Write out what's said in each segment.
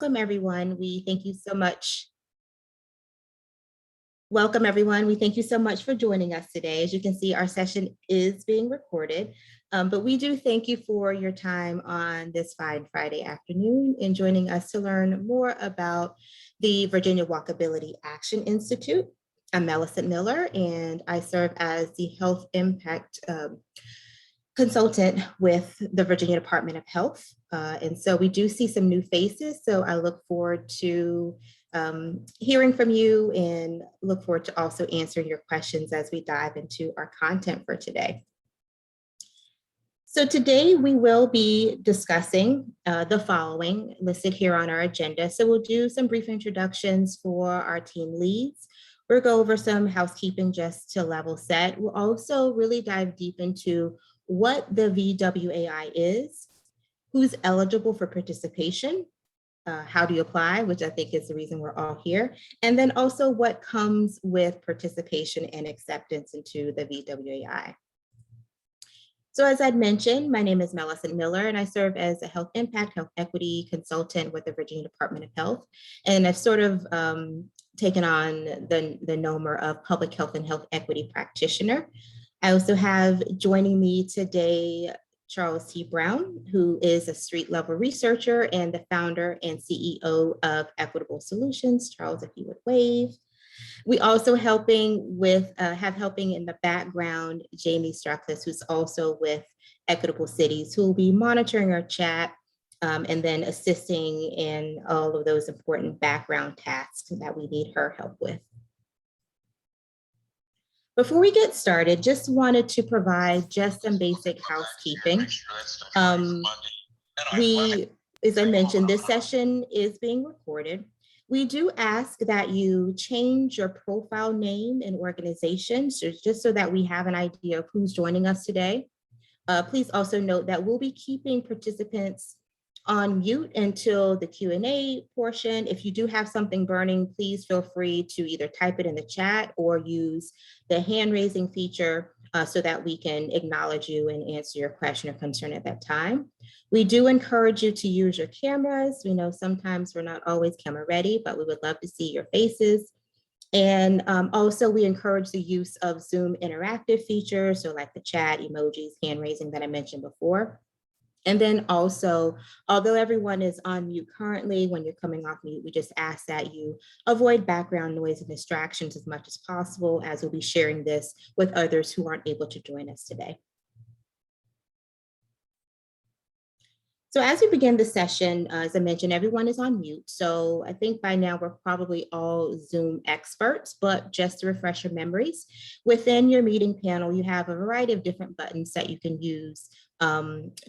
Welcome, everyone. We thank you so much. Welcome, everyone. We thank you so much for joining us today. As you can see, our session is being recorded, but we do thank you for your time on this fine Friday afternoon and joining us to learn more about the Virginia Walkability Action Institute. I'm Millicent Miller, and I serve as the Health Impact consultant with the Virginia Department of Health. And so we do see some new faces. So I look forward to hearing from you and look forward to also answering your questions as we dive into our content for today. So today we will be discussing the following listed here on our agenda. So we'll do some brief introductions for our team leads. We'll go over some housekeeping just to level set. We'll also really dive deep into what the VWAI is, who's eligible for participation, how do you apply, which I think is the reason we're all here, and then also what comes with participation and acceptance into the VWAI. So as I'd mentioned, my name is Millicent Miller, and I serve as a health impact, health equity consultant with the Virginia Department of Health. And I've sort of taken on the nomer of public health and health equity practitioner. I also have joining me today, Charles T. Brown, who is a street level researcher and the founder and CEO of Equitable Solutions. Charles, if you would wave. We also have helping in the background, Jamie Strackless, who's also with Equitable Cities, who will be monitoring our chat and then assisting in all of those important background tasks that we need her help with. Before we get started, just wanted to provide just some basic housekeeping. As I mentioned, this session is being recorded. We do ask that you change your profile name and organization, so just so that we have an idea of who's joining us today. Please also note that we'll be keeping participants on mute until the Q&A portion. If you do have something burning, please feel free to either type it in the chat or use the hand raising feature so that we can acknowledge you and answer your question or concern at that time. We do encourage you to use your cameras. We know sometimes we're not always camera ready, but we would love to see your faces. And also we encourage the use of Zoom interactive features, so like the chat, emojis, hand raising that I mentioned before. And then also, although everyone is on mute currently, when you're coming off mute, we just ask that you avoid background noise and distractions as much as possible, as we'll be sharing this with others who aren't able to join us today. So as we begin the session, as I mentioned, everyone is on mute. So I think by now we're probably all Zoom experts, but just to refresh your memories, within your meeting panel, you have a variety of different buttons that you can use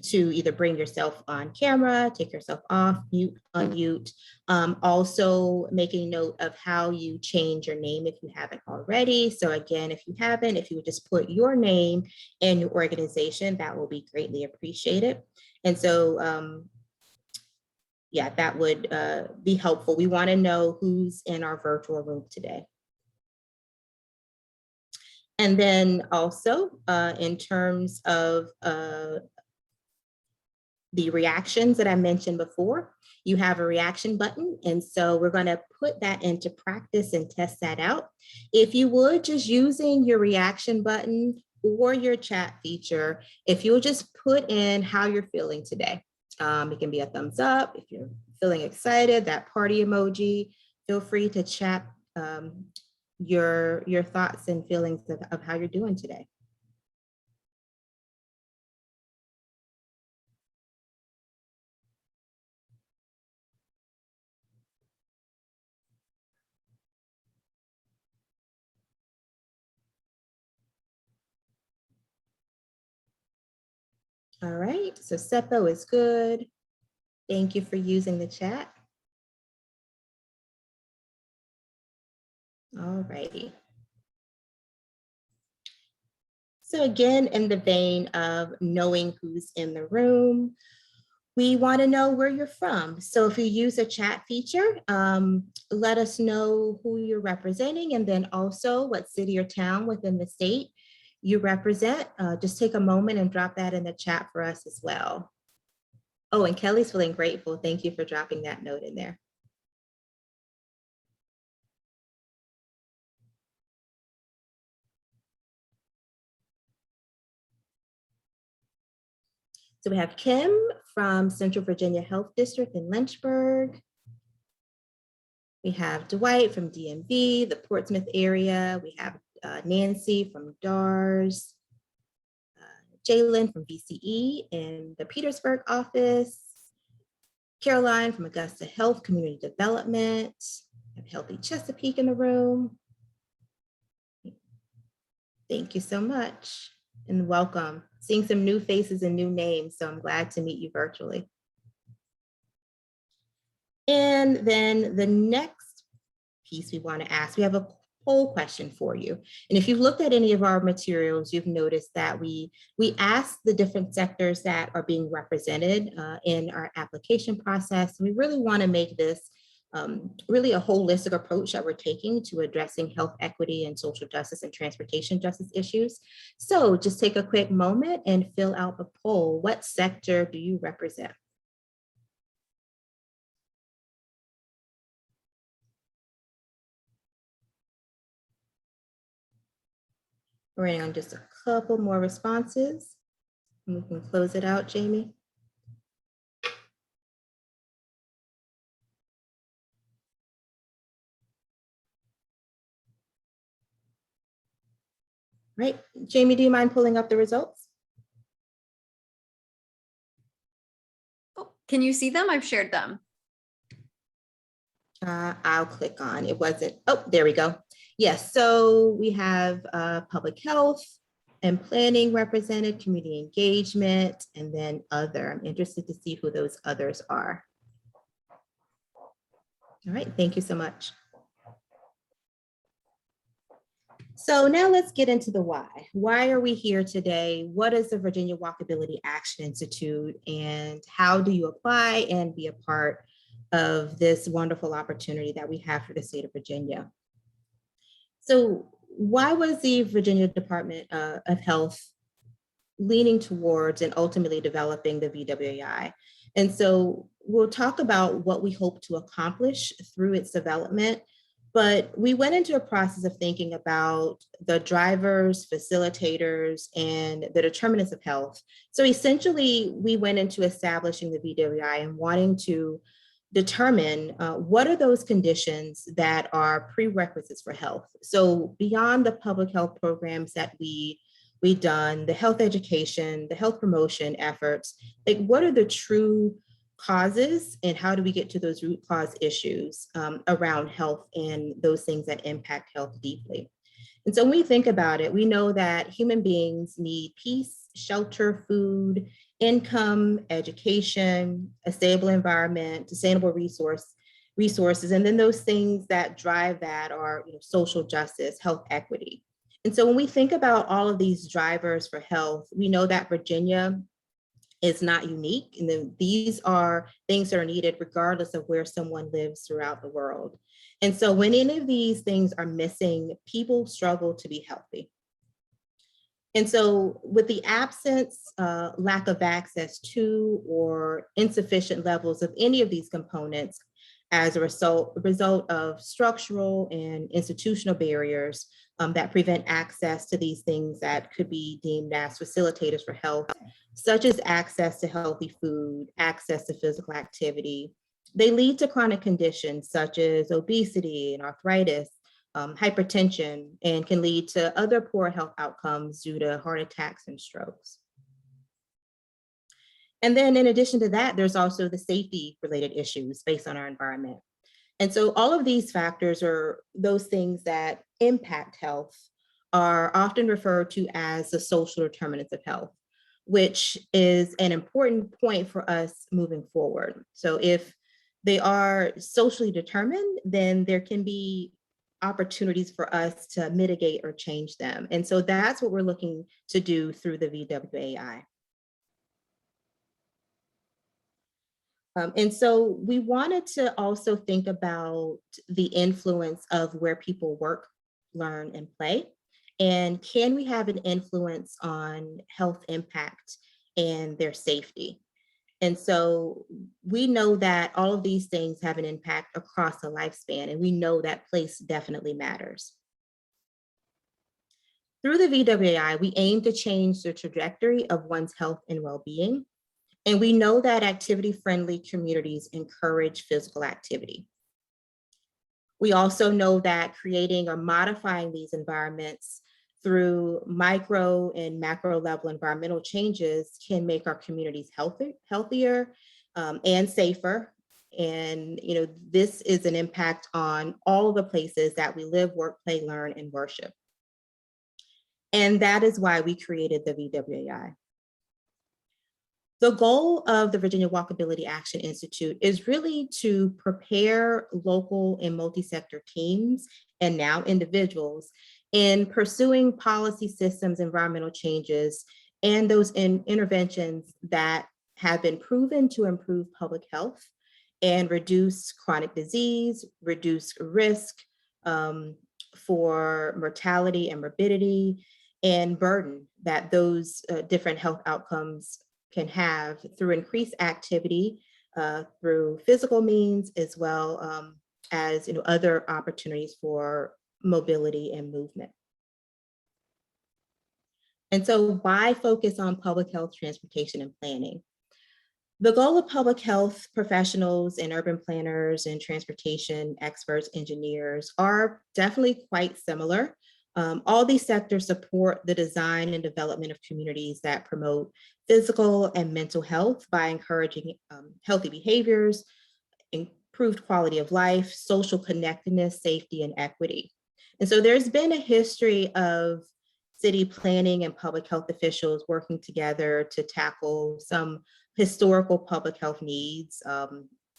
to either bring yourself on camera, take yourself off, mute, unmute. Also making note of how you change your name if you haven't already. So again, if you haven't, if you would just put your name and your organization, that will be greatly appreciated. And so, yeah, that would be helpful. We want to know who's in our virtual room today. And then also in terms of the reactions that I mentioned before, you have a reaction button. And so we're going to put that into practice and test that out. If you would, just using your reaction button or your chat feature, if you'll just put in how you're feeling today. It can be a thumbs up. If you're feeling excited, that party emoji, feel free to chat your thoughts and feelings of how you're doing today. All right, so Seppo is good. Thank you for using the chat. All righty. So again, in the vein of knowing who's in the room, we want to know where you're from. So if you use a chat feature, let us know who you're representing and then also what city or town within the state you represent. Just take a moment and drop that in the chat for us as well. Oh, and Kelly's feeling grateful. Thank you for dropping that note in there. So we have Kim from Central Virginia Health District in Lynchburg. We have Dwight from DMV, the Portsmouth area. We have Nancy from DARS, Jalen from VCE in the Petersburg office, Caroline from Augusta Health Community Development. We have Healthy Chesapeake in the room. Thank you so much and welcome. Seeing some new faces and new names, so I'm glad to meet you virtually. And then the next piece we want to ask, we have a poll question for you. And if you've looked at any of our materials, you've noticed that we asked the different sectors that are being represented in our application process. We really want to make this really a holistic approach that we're taking to addressing health equity and social justice and transportation justice issues. So just take a quick moment and fill out the poll. What sector do you represent? We're waiting on just a couple more responses and we can close it out, Jamie. Right, Jamie, do you mind pulling up the results? Oh, can you see them? I've shared them. I'll click on, it wasn't, oh, there we go. Yes, so we have public health and planning represented, community engagement, and then other. I'm interested to see who those others are. All right, thank you so much. So now let's get into the why. Why are we here today? What is the Virginia Walkability Action Institute, and how do you apply and be a part of this wonderful opportunity that we have for the state of Virginia? So why was the Virginia Department of Health leaning towards and ultimately developing the VWAI? And so we'll talk about what we hope to accomplish through its development, but we went into a process of thinking about the drivers, facilitators, and the determinants of health. So essentially, we went into establishing the VWAI and wanting to determine what are those conditions that are prerequisites for health. So beyond the public health programs that we've done, the health education, the health promotion efforts, like what are the true causes and how do we get to those root cause issues around health and those things that impact health deeply? And so when we think about it, we know that human beings need peace, shelter, food, income, education, a stable environment, sustainable resources, and then those things that drive that are social justice, health equity. And so when we think about all of these drivers for health, we know that Virginia is not unique, and these are things that are needed regardless of where someone lives throughout the world. And so when any of these things are missing, people struggle to be healthy. And so with the absence, lack of access to, or insufficient levels of any of these components as a result of structural and institutional barriers that prevent access to these things that could be deemed as facilitators for health, such as access to healthy food, access to physical activity, they lead to chronic conditions such as obesity and arthritis, hypertension, and can lead to other poor health outcomes due to heart attacks and strokes. And then in addition to that, there's also the safety related issues based on our environment. And so all of these factors, or those things that impact health, are often referred to as the social determinants of health, which is an important point for us moving forward. So if they are socially determined, then there can be opportunities for us to mitigate or change them. And so that's what we're looking to do through the VWAI. And so we wanted to also think about the influence of where people work, learn, and play. And can we have an influence on health impact and their safety? And so we know that all of these things have an impact across the lifespan, and we know that place definitely matters. Through the VWAI, we aim to change the trajectory of one's health and well-being. And we know that activity-friendly communities encourage physical activity. We also know that creating or modifying these environments through micro and macro level environmental changes can make our communities healthier and safer. And this is an impact on all of the places that we live, work, play, learn, and worship. And that is why we created the VWAI. The goal of the Virginia Walkability Action Institute is really to prepare local and multi-sector teams, and now individuals, in pursuing policy systems, environmental changes, and those interventions that have been proven to improve public health and reduce chronic disease, reduce risk for mortality and morbidity, and burden that those different health outcomes can have through increased activity, through physical means, as well as other opportunities for mobility and movement. And so why focus on public health, transportation, and planning? The goal of public health professionals and urban planners and transportation experts, engineers are definitely quite similar. All these sectors support the design and development of communities that promote physical and mental health by encouraging healthy behaviors, improved quality of life, social connectedness, safety, and equity. And so there's been a history of city planning and public health officials working together to tackle some historical public health needs,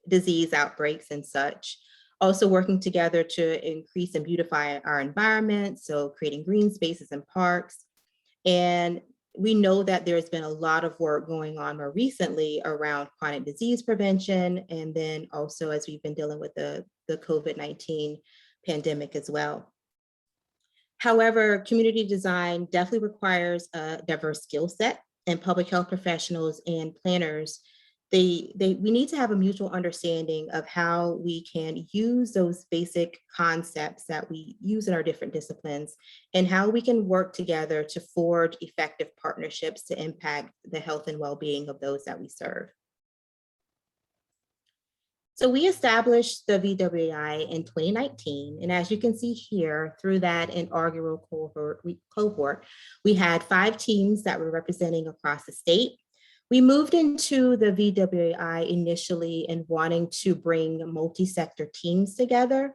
disease outbreaks and such. Also working together to increase and beautify our environment, so creating green spaces and parks. And we know that there's been a lot of work going on more recently around chronic disease prevention, and then also as we've been dealing with the COVID-19 pandemic as well. However, community design definitely requires a diverse skill set, and public health professionals and planners, we need to have a mutual understanding of how we can use those basic concepts that we use in our different disciplines and how we can work together to forge effective partnerships to impact the health and well-being of those that we serve. So we established the VWAI in 2019, and as you can see here, through that inaugural cohort, we had 5 teams that were representing across the state. We moved into the VWAI initially in wanting to bring multi-sector teams together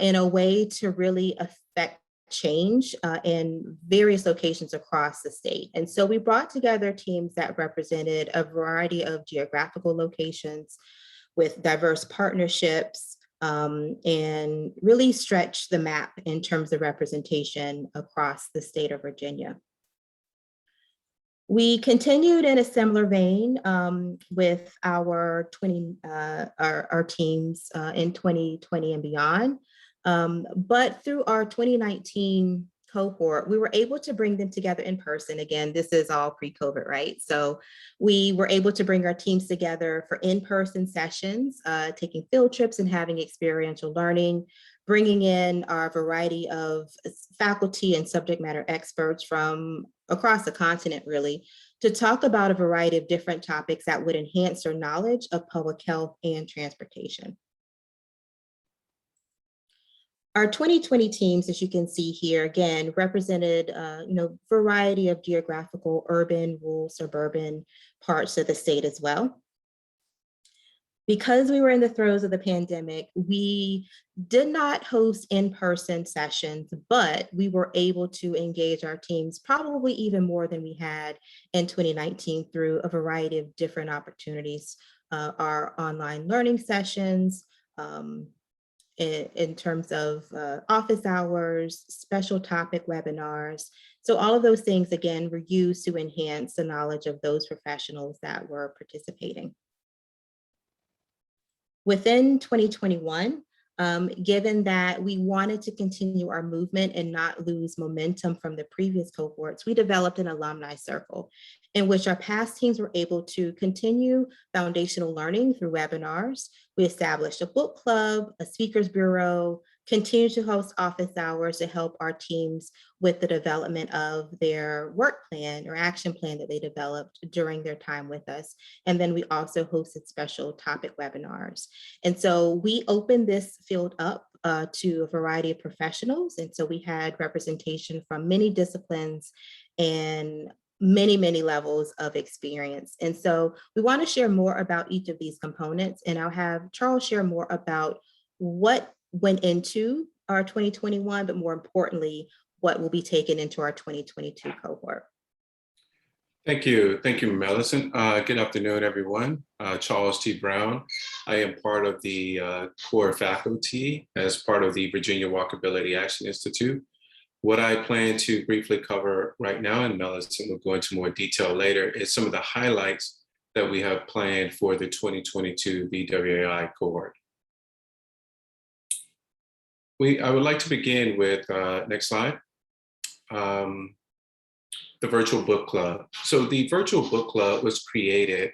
in a way to really affect change in various locations across the state. And so we brought together teams that represented a variety of geographical locations with diverse partnerships, and really stretch the map in terms of representation across the state of Virginia. We continued in a similar vein with our teams in 2020 and beyond. But through our 2019 cohort, we were able to bring them together in person. Again, this is all pre-COVID, right? So we were able to bring our teams together for in-person sessions, taking field trips and having experiential learning, bringing in our variety of faculty and subject matter experts from across the continent, really, to talk about a variety of different topics that would enhance their knowledge of public health and transportation. Our 2020 teams, as you can see here, again, represented variety of geographical, urban, rural, suburban parts of the state as well. Because we were in the throes of the pandemic, we did not host in-person sessions, but we were able to engage our teams probably even more than we had in 2019 through a variety of different opportunities, our online learning sessions, in terms of office hours, special topic webinars. So all of those things, again, were used to enhance the knowledge of those professionals that were participating. Within 2021, given that we wanted to continue our movement and not lose momentum from the previous cohorts, we developed an alumni circle. in which our past teams were able to continue foundational learning through webinars. We established a book club, a speakers bureau, continue to host office hours to help our teams with the development of their work plan or action plan that they developed during their time with us. And then we also hosted special topic webinars. And so we opened this field up to a variety of professionals. And so we had representation from many disciplines and many levels of experience. And so we want to share more about each of these components, and I'll have Charles share more about what went into our 2021, but more importantly, what will be taken into our 2022 cohort. Thank you, Melissa. Good afternoon, everyone. Charles T. Brown. I am part of the core faculty as part of the Virginia Walkability Action Institute. What I plan to briefly cover right now, and Melissa will go into more detail later, is some of the highlights that we have planned for the 2022 VWAI cohort. I would like to begin with, next slide, the virtual book club. So the virtual book club was created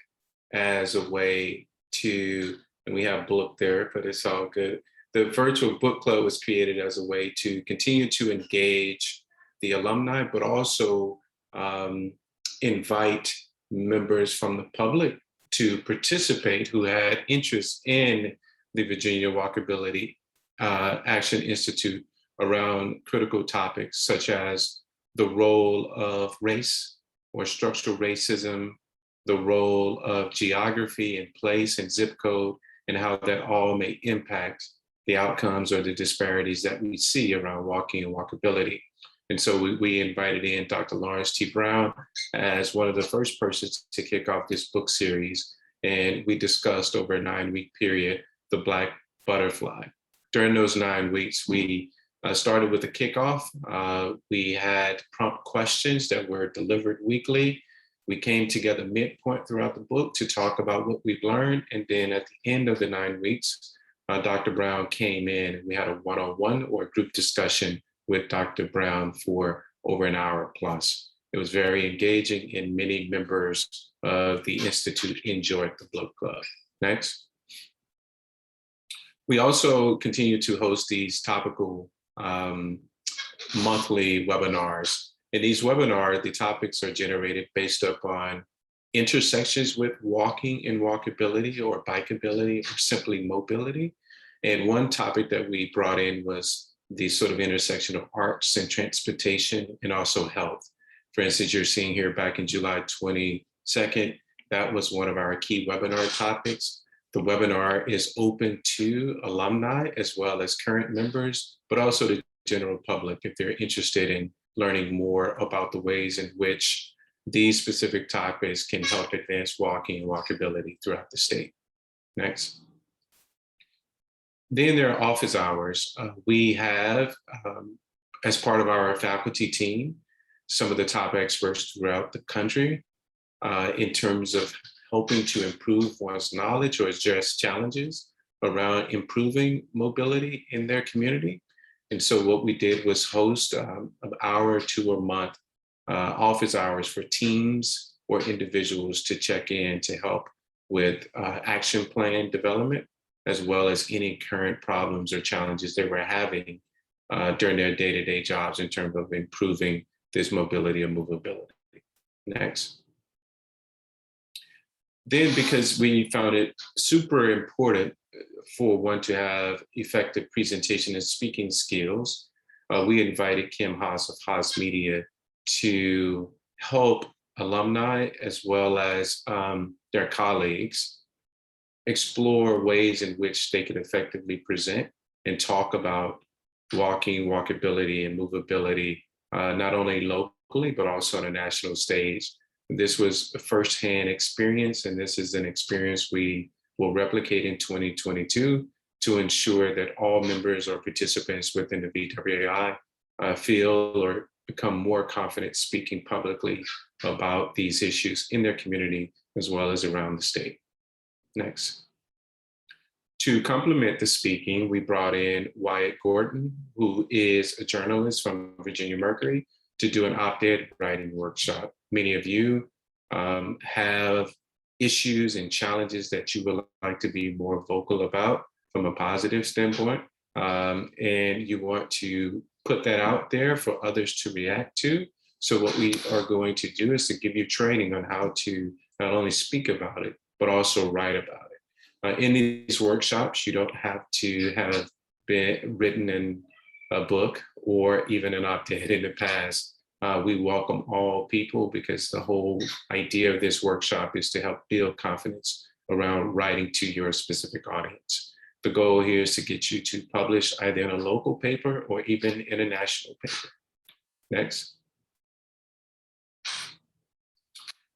as a way to, and we have book there, but it's all good. The virtual book club was created as a way to continue to engage the alumni, but also invite members from the public to participate who had interest in the Virginia Walkability Action Institute around critical topics such as the role of race or structural racism, the role of geography and place and zip code, and how that all may impact the outcomes or the disparities that we see around walking and walkability. And so we invited in Dr. Lawrence T. Brown as one of the first persons to kick off this book series. And we discussed over a 9-week period, the Black Butterfly. During those 9 weeks, we started with a kickoff. We had prompt questions that were delivered weekly. We came together midpoint throughout the book to talk about what we've learned. And then at the end of the 9 weeks, Dr. Brown came in and we had a one-on-one or group discussion with Dr. Brown for over an hour plus. It was very engaging and many members of the Institute enjoyed the book club. Next. We also continue to host these topical monthly webinars. In these webinars, the topics are generated based upon intersections with walking and walkability or bikeability or simply mobility. And one topic that we brought in was the sort of intersection of arts and transportation and also health. For instance, you're seeing here back in July 22nd, that was one of our key webinar topics. The webinar is open to alumni as well as current members, but also the general public if they're interested in learning more about the ways in which these specific topics can help advance walking and walkability throughout the state. Next. Then there are office hours. We have, as part of our faculty team, some of the top experts throughout the country in terms of helping to improve one's knowledge or address challenges around improving mobility in their community. And so what we did was host an hour or two a month office hours for teams or individuals to check in to help with action plan development, as well as any current problems or challenges they were having during their day-to-day jobs in terms of improving this mobility and movability. Next. Then, because we found it super important for one to have effective presentation and speaking skills, we invited Kim Haas of Haas Media to help alumni as well as their colleagues explore ways in which they could effectively present and talk about walking, walkability, and movability, not only locally, but also on a national stage. This was a firsthand experience, and this is an experience we will replicate in 2022 to ensure that all members or participants within the VWAI feel or become more confident speaking publicly about these issues in their community as well as around the state. Next. To complement the speaking, we brought in Wyatt Gordon, who is a journalist from Virginia Mercury, to do an op-ed writing workshop. Many of you have issues and challenges that you would like to be more vocal about from a positive standpoint, and you want to put that out there for others to react to. So what we are going to do is to give you training on how to not only speak about it, but also write about it. In these workshops, you don't have to have been written in a book or even an op-ed in the past. We welcome all people because the whole idea of this workshop is to help build confidence around writing to your specific audience. The goal here is to get you to publish either in a local paper or even in a national paper. Next.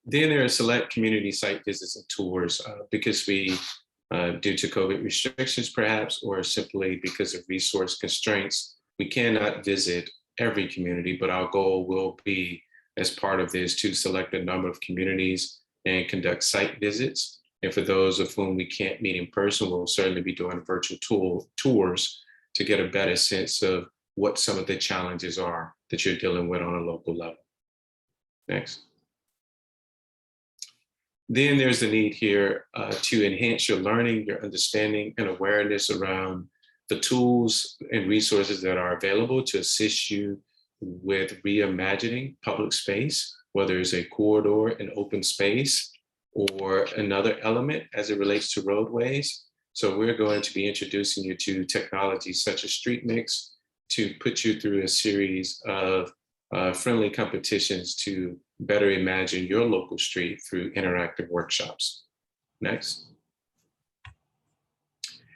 Then there are select community site visits and tours because we, due to COVID restrictions perhaps, or simply because of resource constraints, we cannot visit every community, but our goal will be, as part of this, to select a number of communities and conduct site visits. And for those of whom we can't meet in person, we'll certainly be doing virtual tours to get a better sense of what some of the challenges are that you're dealing with on a local level. Next. Then there's the need here to enhance your learning, your understanding, and awareness around the tools and resources that are available to assist you with reimagining public space, whether it's a corridor, an open space, or another element as it relates to roadways. So we're going to be introducing you to technologies such as StreetMix to put you through a series of friendly competitions to better imagine your local street through interactive workshops. Next.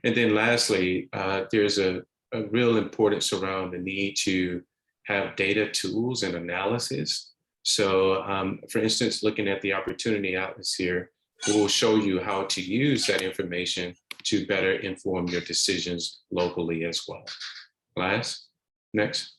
And then lastly, there's a real importance around the need to have data tools and analysis. So for instance, looking at the opportunity atlas here, we'll show you how to use that information to better inform your decisions locally as well. Next.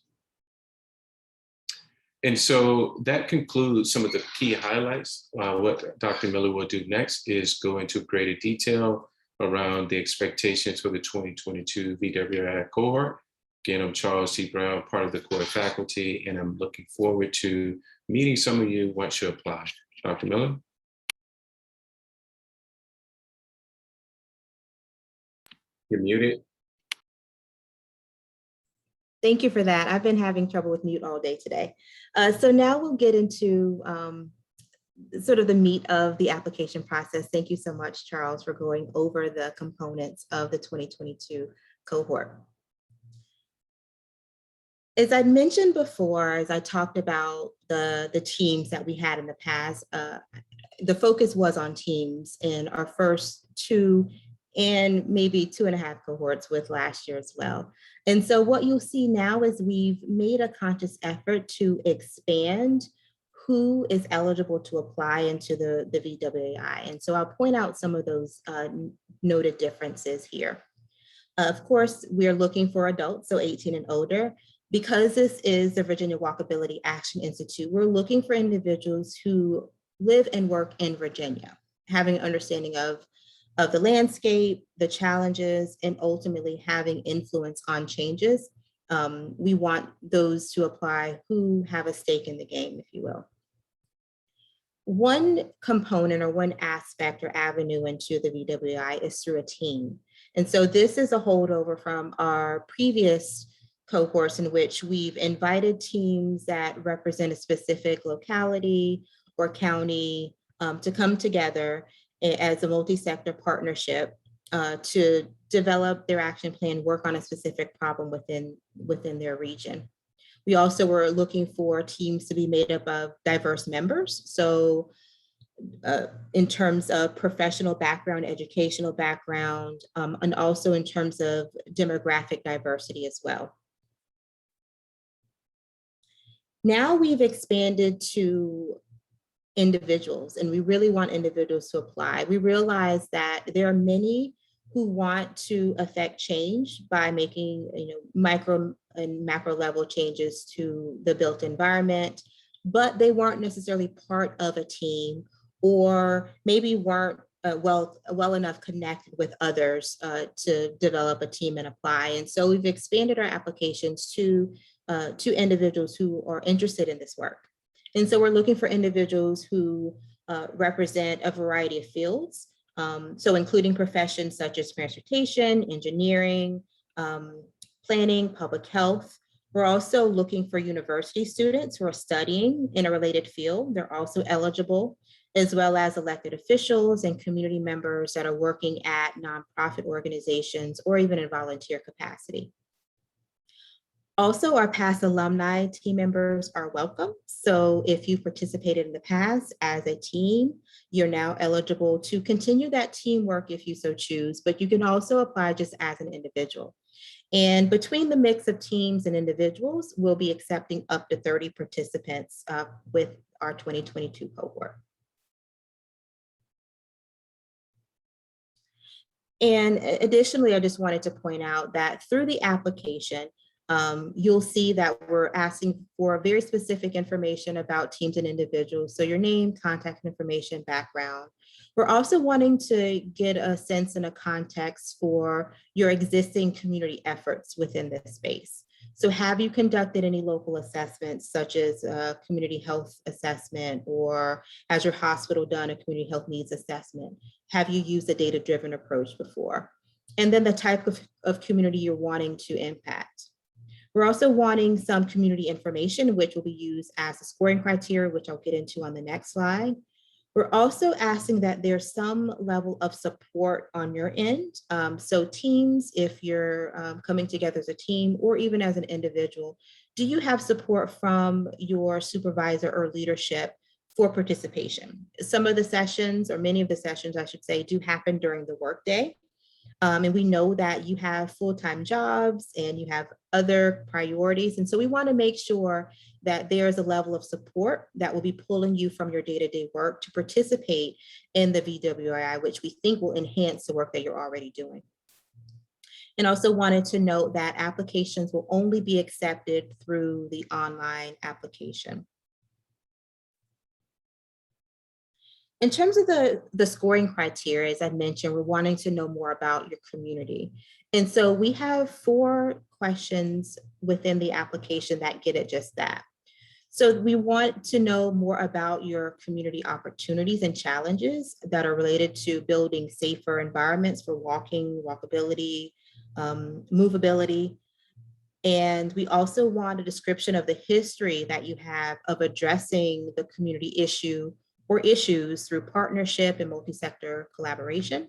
And so that concludes some of the key highlights. What Dr. Miller will do next is go into greater detail around the expectations for the 2022 VWAI cohort. Again, I'm Charles T. Brown, part of the core faculty, and I'm looking forward to meeting some of you once you apply. Dr. Miller? You're muted. Thank you for that. I've been having trouble with mute all day today. So now we'll get into sort of the meat of the application process. Thank you so much, Charles, for going over the components of the 2022 cohort. As I mentioned before, as I talked about the teams that we had in the past, the focus was on teams in our first 2 and maybe 2.5 cohorts with last year as well. And so what you'll see now is we've made a conscious effort to expand who is eligible to apply into the VWAI. And so I'll point out some of those noted differences here. Of course, we're looking for adults, so 18 and older. Because this is the Virginia Walkability Action Institute, we're looking for individuals who live and work in Virginia, having an understanding of the landscape, the challenges, and ultimately having influence on changes. We want those to apply who have a stake in the game, if you will. One component or one aspect or avenue into the VWAI is through a team. And so this is a holdover from our previous cohorts in which we've invited teams that represent a specific locality or county to come together as a multi-sector partnership to develop their action plan, work on a specific problem within their region. We also were looking for teams to be made up of diverse members. So in terms of professional background, educational background, and also in terms of demographic diversity as well. Now we've expanded to individuals, and we really want individuals to apply. We realize that there are many who want to affect change by making micro and macro level changes to the built environment, but they weren't necessarily part of a team or maybe weren't well enough connected with others to develop a team and apply. And so we've expanded our applications to individuals who are interested in this work. And so we're looking for individuals who represent a variety of fields. So including professions such as transportation, engineering, planning, public health. We're also looking for university students who are studying in a related field. They're also eligible, as well as elected officials and community members that are working at nonprofit organizations or even in volunteer capacity. Also, our past alumni team members are welcome. So if you participated in the past as a team, you're now eligible to continue that teamwork if you so choose, but you can also apply just as an individual. And between the mix of teams and individuals, we'll be accepting up to 30 participants with our 2022 cohort. And additionally, I just wanted to point out that through the application, you'll see that we're asking for very specific information about teams and individuals. So your name, contact information, background. We're also wanting to get a sense and a context for your existing community efforts within this space. So have you conducted any local assessments such as a community health assessment, or has your hospital done a community health needs assessment? Have you used a data-driven approach before? And then the type of community you're wanting to impact. We're also wanting some community information, which will be used as a scoring criteria, which I'll get into on the next slide. We're also asking that there's some level of support on your end. So teams, if you're coming together as a team or even as an individual, do you have support from your supervisor or leadership for participation? Some of the sessions, or many of the sessions, I should say, do happen during the workday. And we know that you have full-time jobs and you have other priorities. And so we want to make sure that there's a level of support that will be pulling you from your day-to-day work to participate in the VWAI, which we think will enhance the work that you're already doing. And also wanted to note that applications will only be accepted through the online application. In terms of the scoring criteria, as I mentioned, we're wanting to know more about your community. And so we have 4 questions within the application that get at just that. So we want to know more about your community opportunities and challenges that are related to building safer environments for walking, walkability, movability. And we also want a description of the history that you have of addressing the community issue or issues through partnership and multi-sector collaboration.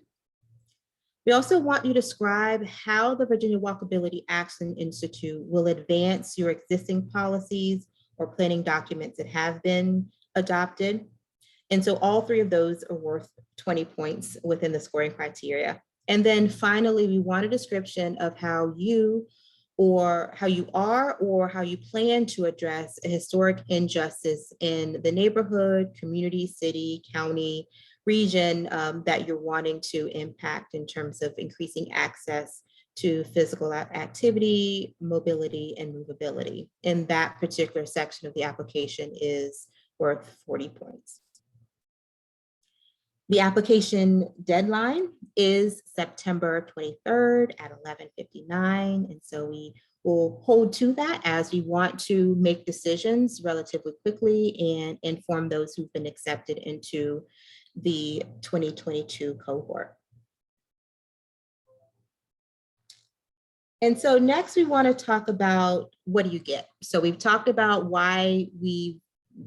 We also want you to describe how the Virginia Walkability Action Institute will advance your existing policies or planning documents that have been adopted. And so all 3 of those are worth 20 points within the scoring criteria. And then finally, we want a description of how you or how you are or how you plan to address a historic injustice in the neighborhood, community, city, county, region that you're wanting to impact in terms of increasing access to physical activity, mobility, and movability. And that particular section of the application is worth 40 points. The application deadline is September 23rd at 11:59. And so we will hold to that as we want to make decisions relatively quickly and inform those who've been accepted into the 2022 cohort. And so next we want to talk about what do you get? So we've talked about why we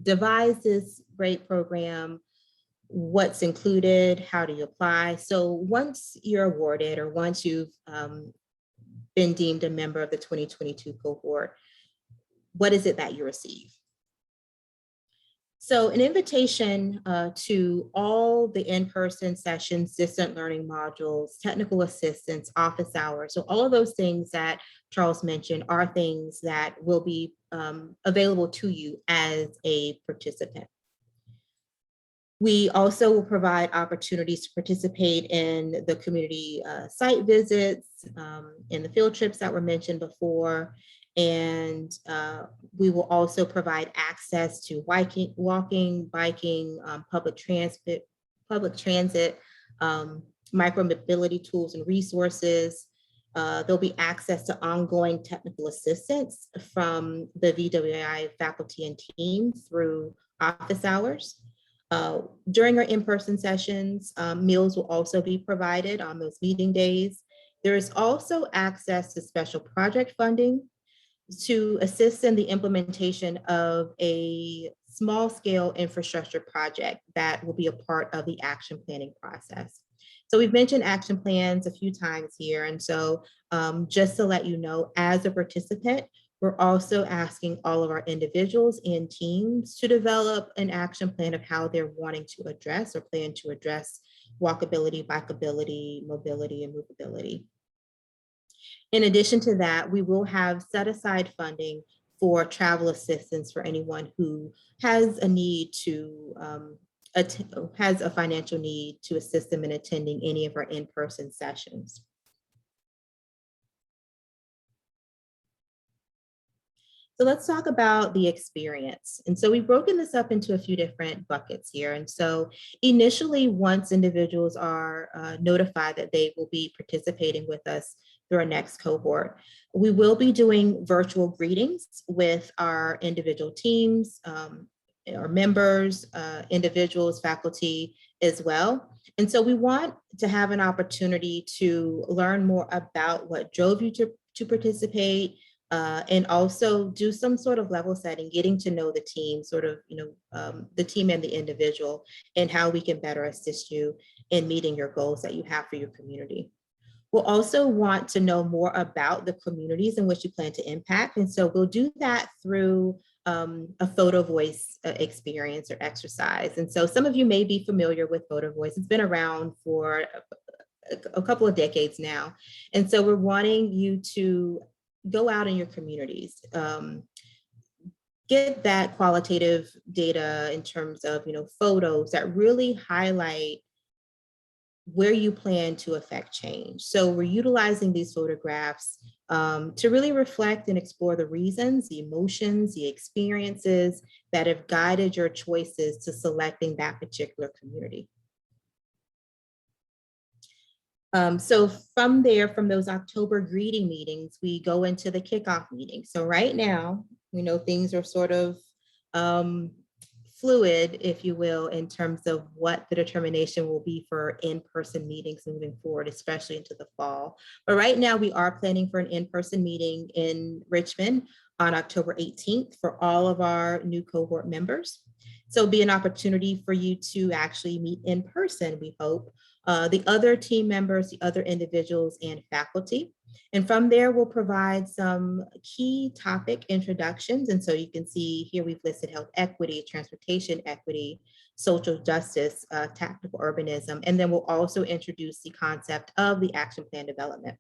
devised this great program, what's included, how do you apply. So once you're awarded or once you've been deemed a member of the 2022 cohort, what is it that you receive? So an invitation to all the in-person sessions, distant learning modules, technical assistance, office hours. So all of those things that Charles mentioned are things that will be available to you as a participant. We also will provide opportunities to participate in the community site visits, in the field trips that were mentioned before. And we will also provide access to walking, biking, public transit, micro-mobility tools and resources. There'll be access to ongoing technical assistance from the VWAI faculty and team through office hours. During our in-person sessions, meals will also be provided on those meeting days. There is also access to special project funding to assist in the implementation of a small-scale infrastructure project that will be a part of the action planning process. So we've mentioned action plans a few times here. And so just to let you know, as a participant, we're also asking all of our individuals and teams to develop an action plan of how they're wanting to address or plan to address walkability, bikeability, mobility, and movability. In addition to that, we will have set aside funding for travel assistance for anyone who has a need to has a financial need to assist them in attending any of our in-person sessions. So let's talk about the experience. And so we've broken this up into a few different buckets here. And so initially, once individuals are notified that they will be participating with us through our next cohort, we will be doing virtual greetings with our individual teams, our members, individuals, faculty as well. And so we want to have an opportunity to learn more about what drove you to participate, and also do some sort of level setting, getting to know the team, sort of, the team and the individual, and how we can better assist you in meeting your goals that you have for your community. We'll also want to know more about the communities in which you plan to impact. And so we'll do that through a photo voice experience or exercise. And so some of you may be familiar with photo voice. It's been around for a couple of decades now. And so we're wanting you to go out in your communities, get that qualitative data in terms of, photos that really highlight where you plan to affect change. So we're utilizing these photographs to really reflect and explore the reasons, the emotions, the experiences that have guided your choices to selecting that particular community. So from there, from those October greeting meetings, we go into the kickoff meeting. So right now, things are sort of fluid, if you will, in terms of what the determination will be for in-person meetings moving forward, especially into the fall. But right now, we are planning for an in-person meeting in Richmond on October 18th for all of our new cohort members. So it'll be an opportunity for you to actually meet in person, we hope, the other team members, the other individuals and faculty. And from there, we'll provide some key topic introductions. And so you can see here we've listed health equity, transportation equity, social justice, tactical urbanism, and then we'll also introduce the concept of the action plan development.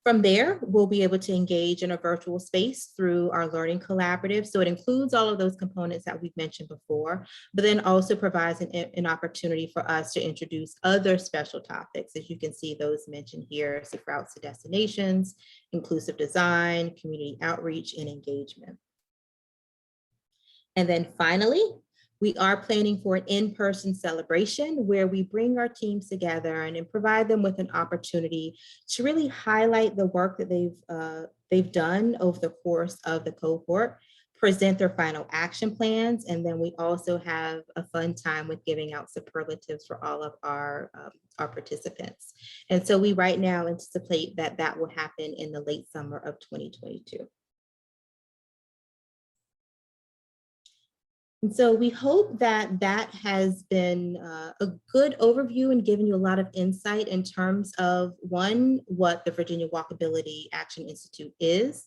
From there, we'll be able to engage in a virtual space through our learning collaborative. So it includes all of those components that we've mentioned before, but then also provides an opportunity for us to introduce other special topics. As you can see, those mentioned here, safe routes to destinations, inclusive design, community outreach, and engagement. And then finally, we are planning for an in-person celebration where we bring our teams together and then provide them with an opportunity to really highlight the work that they've done over the course of the cohort, present their final action plans, and then we also have a fun time with giving out superlatives for all of our participants. And so we right now anticipate that that will happen in the late summer of 2022. And so we hope that that has been a good overview and given you a lot of insight in terms of, one, what the Virginia Walkability Action Institute is,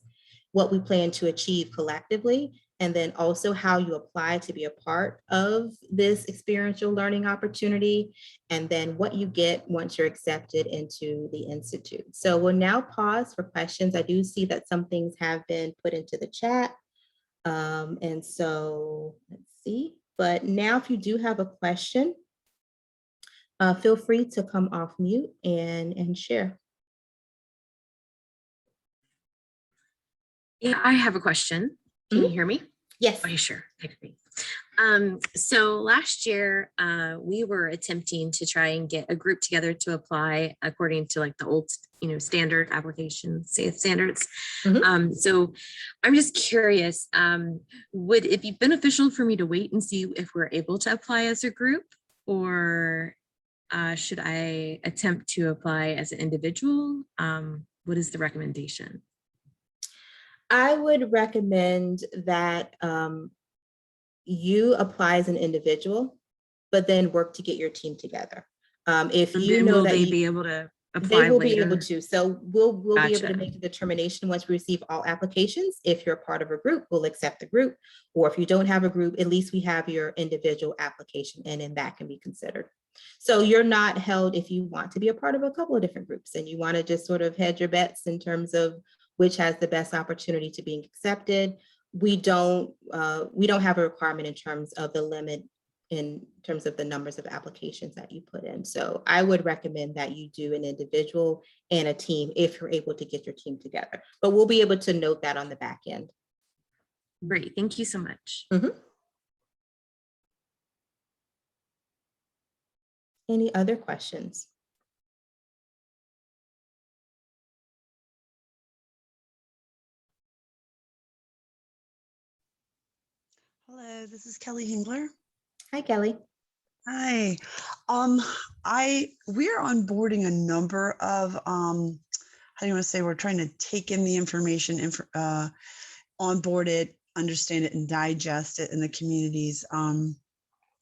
what we plan to achieve collectively, and then also how you apply to be a part of this experiential learning opportunity, and then what you get once you're accepted into the Institute. So we'll now pause for questions. I do see that some things have been put into the chat. And so let's see, but now if you do have a question, feel free to come off mute and share. Yeah, I have a question. Can you hear me? Yes. Okay, sure. So last year, we were attempting to try and get a group together to apply according to like the old, standard application standards. So I'm just curious, would it be beneficial for me to wait and see if we're able to apply as a group, or should I attempt to apply as an individual? What is the recommendation? I would recommend that you apply as an individual, but then work to get your team together. If And you then know will that they be able to they apply will later? be able to. So we'll be able to Gotcha. make a determination once we receive all applications. If you're part of a group, we'll accept the group. Or if you don't have a group, at least we have your individual application in, and that can be considered. So you're not held if you want to be a part of a couple of different groups and you want to just sort of hedge your bets in terms of which has the best opportunity to being accepted. We don't have a requirement in terms of the limit in terms of the numbers of applications that you put in. So I would recommend that you do an individual and a team if you're able to get your team together. But we'll be able to note that on the back end. Great, thank you so much. Any other questions? Hello, this is Kelly Hingler. Hi, Kelly. Hi. We're onboarding a number of how do you want to say, we're trying to take in the information, onboard it, understand it, and digest it in the communities.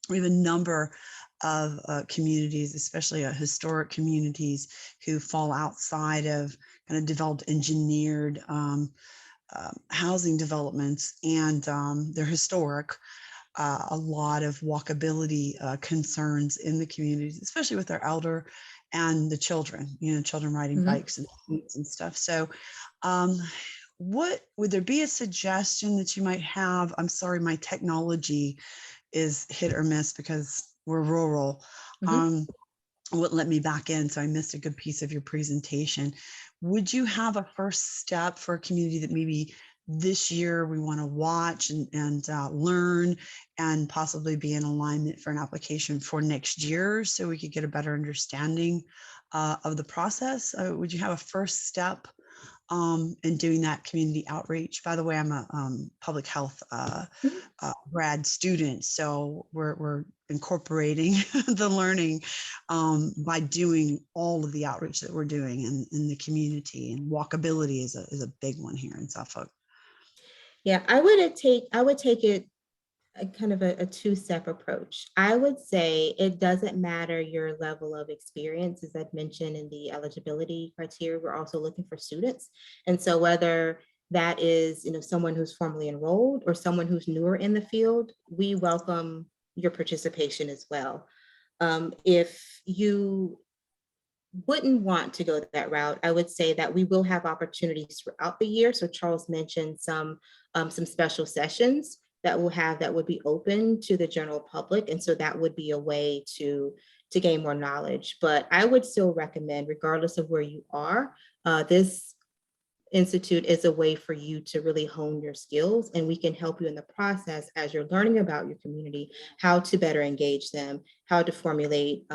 We have a number of communities, especially historic communities, who fall outside of kind of developed, engineered housing developments, and they're historic. A lot of walkability concerns in the communities, especially with our elder and the children, children riding bikes and seats and stuff. So what would there be a suggestion that you might have? I'm sorry, my technology is hit or miss because we're rural. Wouldn't let me back in, so I missed a good piece of your presentation. Would you have a first step for a community that maybe this year we want to watch and learn and possibly be in alignment for an application for next year so we could get a better understanding of the process? Would you have a first step in doing that community outreach? By the way, I'm a public health grad student, so we're incorporating the learning by doing all of the outreach that we're doing in the community, and walkability is a big one here in Suffolk. Yeah, I would take it a kind of a two-step approach. I would say it doesn't matter your level of experience. As I've mentioned in the eligibility criteria, we're also looking for students. And so whether that is, someone who's formally enrolled or someone who's newer in the field, we welcome your participation as well. If you wouldn't want to go that route, I would say that we will have opportunities throughout the year. So Charles mentioned some special sessions that would be open to the general public. And so that would be a way to gain more knowledge. But I would still recommend, regardless of where you are, this institute is a way for you to really hone your skills, and we can help you in the process as you're learning about your community, how to better engage them, how to formulate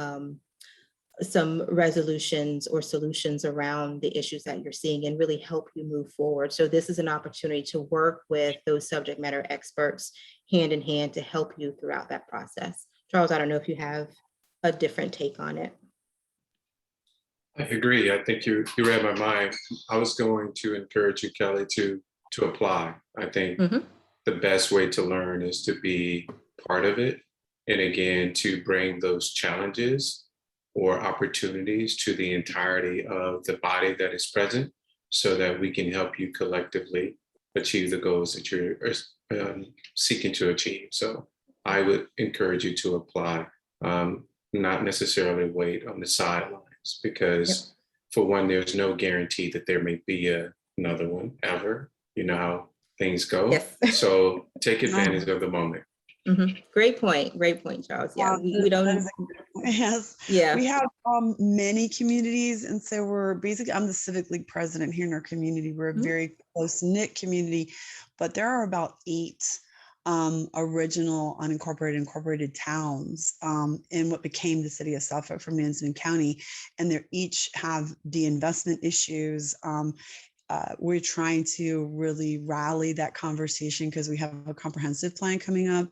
some resolutions or solutions around the issues that you're seeing, and really help you move forward. So this is an opportunity to work with those subject matter experts hand in hand to help you throughout that process. Charles, I don't know if you have a different take on it. I agree. I think you read my mind. I was going to encourage you, Kelly, to apply. I think the best way to learn is to be part of it. And again, to bring those challenges or opportunities to the entirety of the body that is present, so that we can help you collectively achieve the goals that you're seeking to achieve. So I would encourage you to apply, not necessarily wait on the sidelines, because for one, there's no guarantee that there may be another one ever. You know how things go. Yes. So take advantage of the moment. Great point, Charles. Yeah, we don't. Yes. Yeah. We have many communities, and so I'm the Civic League president here in our community. We're a very close knit community, but there are about 8 original unincorporated incorporated towns in what became the city of Suffolk from Mansfield County, and they each have de-investment issues. We're trying to really rally that conversation because we have a comprehensive plan coming up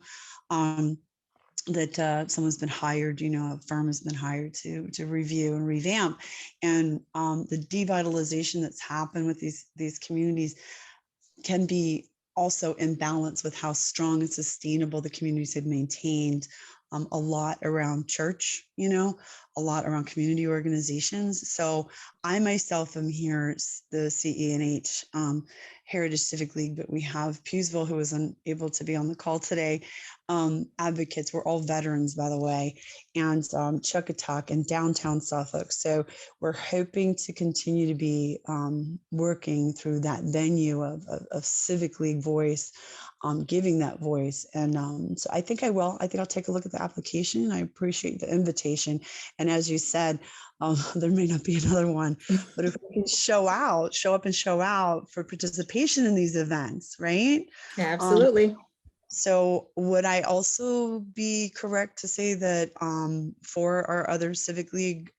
that someone's been hired, a firm has been hired to review and revamp. And the devitalization that's happened with these communities can be also in balance with how strong and sustainable the communities have maintained. A lot around church, a lot around community organizations. So I myself am here, the CE&H Heritage Civic League, but we have Pewsville, who was unable to be on the call today. Advocates, we're all veterans, by the way, and Chuckatuck and downtown Suffolk. So we're hoping to continue to be working through that venue of Civic League voice, giving that voice. And so I think I'll take a look at the application. I appreciate the invitation. And as you said, there may not be another one, but if we can show up and show out for participation in these events, right? Absolutely. So would I also be correct to say that for our other Civic League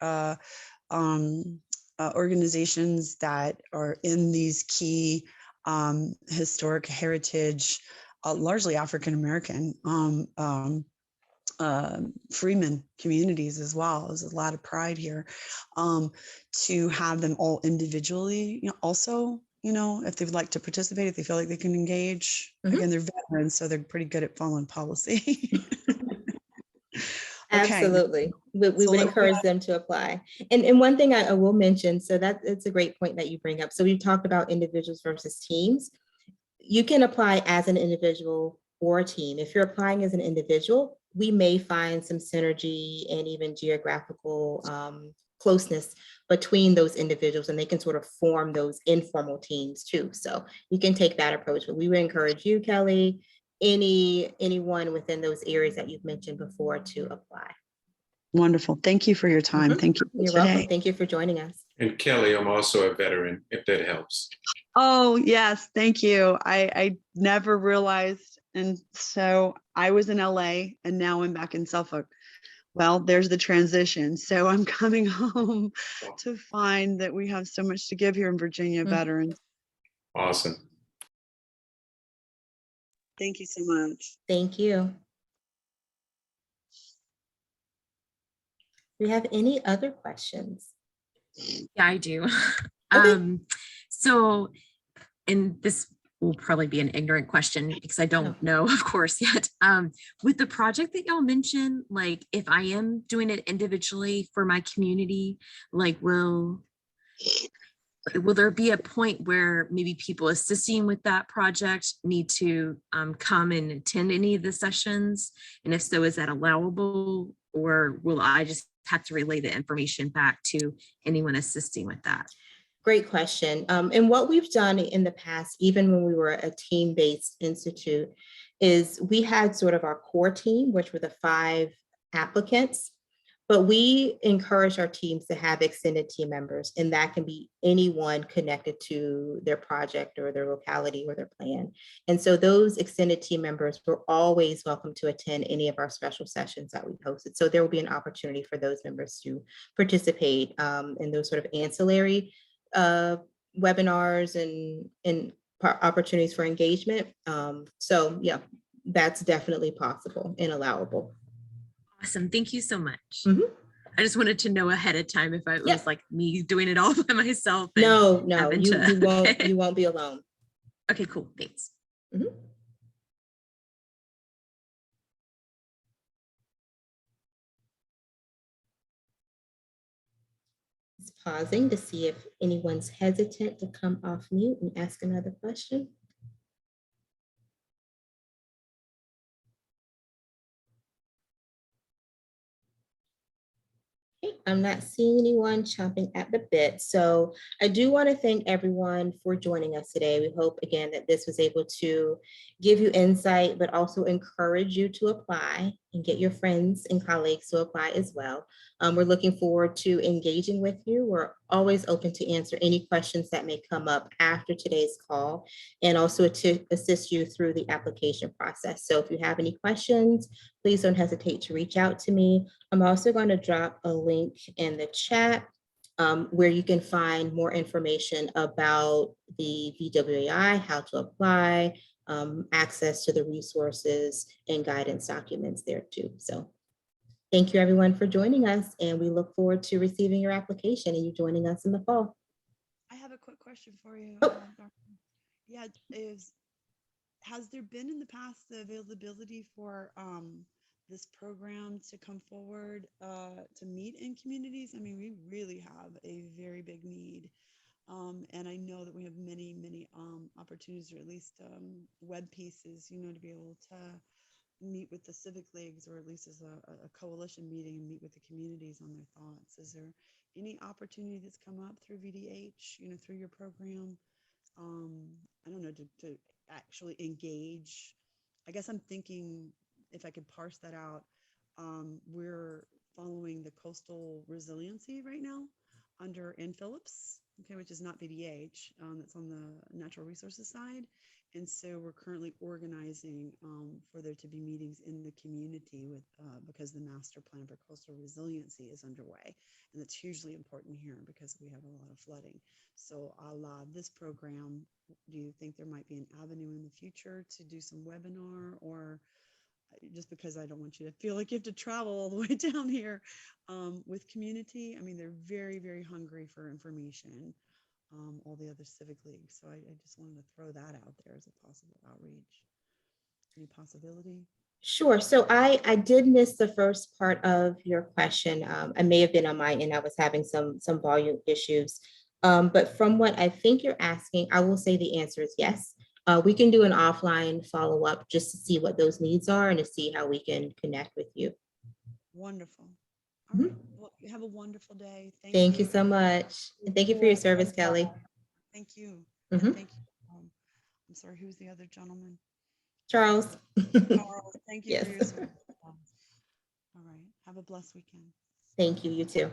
organizations that are in these key historic heritage, largely African-American freeman communities as well, there's a lot of pride here, to have them all individually, also, if they would like to participate, if they feel like they can engage. Again, they're veterans, so they're pretty good at following policy. Absolutely. We would encourage them to apply. And one thing I will mention, so that it's a great point that you bring up. So we've talked about individuals versus teams. You can apply as an individual or a team. If you're applying as an individual, we may find some synergy and even geographical closeness between those individuals, and they can sort of form those informal teams too. So you can take that approach, but we would encourage you, Kelly, anyone within those areas that you've mentioned before to apply. Wonderful. Thank you for your time. Thank you. You're welcome. Thank you for joining us. And Kelly, I'm also a veteran, if that helps. Oh, yes. Thank you. I never realized. And so I was in LA and now I'm back in Suffolk. Well, there's the transition. So I'm coming home to find that we have so much to give here in Virginia, veterans. Awesome. Thank you so much. Thank you. Do we have any other questions? Yeah, I do. Okay. So, and this will probably be an ignorant question because I don't know, of course, yet. With the project that y'all mentioned, like if I am doing it individually for my community, like will there be a point where maybe people assisting with that project need to come and attend any of the sessions? And if so, is that allowable, or will I just have to relay the information back to anyone assisting with that? Great question. And what we've done in the past, even when we were a team-based institute, is we had sort of our core team, which were the 5 applicants, but we encourage our teams to have extended team members, and that can be anyone connected to their project or their locality or their plan. And so those extended team members were always welcome to attend any of our special sessions that we hosted. So there will be an opportunity for those members to participate in those sort of ancillary webinars and opportunities for engagement. So yeah, that's definitely possible and allowable. Awesome. Thank you so much. I just wanted to know ahead of time if it was like me doing it all by myself. No, you won't be alone. Okay, cool. Thanks. Just pausing to see if anyone's hesitant to come off mute and ask another question. I'm not seeing anyone chomping at the bit. So I do want to thank everyone for joining us today. We hope again that this was able to give you insight, but also encourage you to apply. and get your friends and colleagues to apply as well. We're looking forward to engaging with you. We're always open to answer any questions that may come up after today's call, and also to assist you through the application process. So if you have any questions, please don't hesitate to reach out to me. I'm also going to drop a link in the chat where you can find more information about the VWAI, how to apply, access to the resources and guidance documents there too. So thank you everyone for joining us, and we look forward to receiving your application and you joining us in the fall. I have a quick question for you. Oh. Dr. Yeah, has there been in the past the availability for this program to come forward to meet in communities? I mean, we really have a very big need. And I know that we have many opportunities, or at least web pieces, you know, to be able to meet with the civic leagues, or at least as a coalition meeting, and meet with the communities on their thoughts. Is there any opportunity that's come up through VDH, you know, through your program? I don't know, to actually engage. I guess I'm thinking, if I could parse that out, we're following the coastal resiliency right now under N. Phillips, okay, which is not VDH, that's on the natural resources side. And so we're currently organizing for there to be meetings in the community with because the master plan for coastal resiliency is underway. And that's hugely important here because we have a lot of flooding. So a la this program, do you think there might be an avenue in the future to do some webinar, or just because I don't want you to feel like you have to travel all the way down here with community? I mean, they're very hungry for information, all the other civic leagues. So I just wanted to throw that out there as a possible outreach. Any possibility? Sure. So I did miss the first part of your question. I may have been on my end. I was having some volume issues. But from what I think you're asking, I will say the answer is yes. We can do an offline follow-up just to see what those needs are and to see how we can connect with you. Wonderful. All right. Well, you have a wonderful day. Thank you so much. And thank you for your service, Kelly. Thank you. Mhm. And thank you. I'm sorry, who's the other gentleman? Charles. Charles, thank you Yes. for your service. All right. Have a blessed weekend. Thank you. You too.